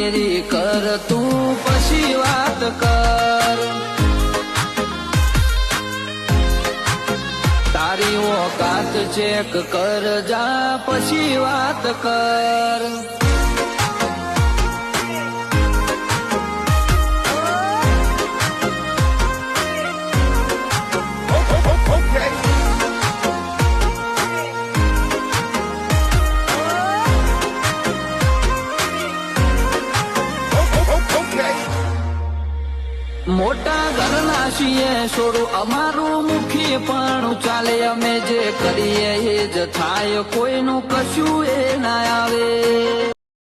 દેરી કર તું પછી વાત કર તારી ઓકાત ચેક કર જા પછી વાત કર મોટા ઘરના છીએ છોડું અમારું મુખી પણ ચાલે અમે જે કરીએ એ જ થાય કોઈનું કશું એ ના આવે